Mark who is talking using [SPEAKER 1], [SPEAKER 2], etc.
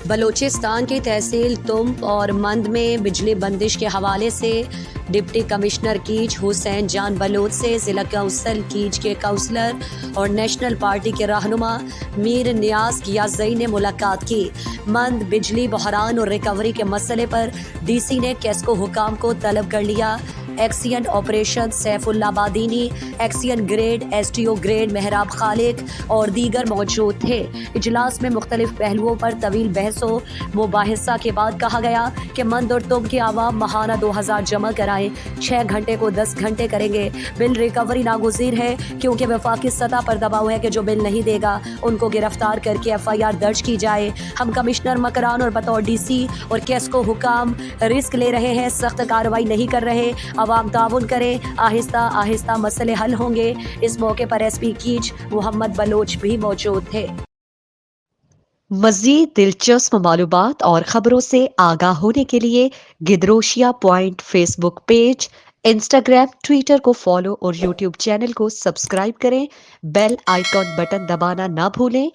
[SPEAKER 1] بلوچستان کی تحصیل تمب اور مند میں بجلی بندش کے حوالے سے ڈپٹی کمشنر کیچ حسین جان بلوچ سے ضلع کونسل کیچ کے کونسلر اور نیشنل پارٹی کے رہنما میر نیاز کیازئی نے ملاقات کی۔ مند بجلی بحران اور ریکوری کے مسئلے پر ڈی سی نے کیسکو حکام کو طلب کر لیا۔ XEN operation Saifullah Badini, XEN grade S T O grade Mehrab Khaliq اور دیگر موجود تھے۔ اجلاس میں مختلف پہلوؤں پر طویل بحث و مباحثہ کے بعد کہا گیا کہ مند اور تم کے عوام ماہانہ 2000 جمع کرائیں، 6 گھنٹے کو 10 گھنٹے کریں گے۔ بل ریکوری ناگزیر ہے کیونکہ وفاقی سطح پر دباؤ ہے کہ جو بل نہیں دے گا ان کو گرفتار کر کے FIR درج کی جائے۔ ہم کمشنر مکران اور بطور ڈی سی اور کیسکو حکام رسک لے رہے ہیں، سخت کارروائی نہیں کر رہے، عوام تعاون کریں، آہستہ آہستہ مسئلے حل ہوں گے۔ اس موقع پر S P catch Muhammad Baloch بھی موجود تھے۔
[SPEAKER 2] مزید دلچسپ معلومات اور خبروں سے آگاہ ہونے کے لیے Gedrosia point Facebook page, Instagram, Twitter کو فالو اور یوٹیوب چینل کو سبسکرائب کریں۔ بیل آئیکن بٹن دبانا نہ بھولیں۔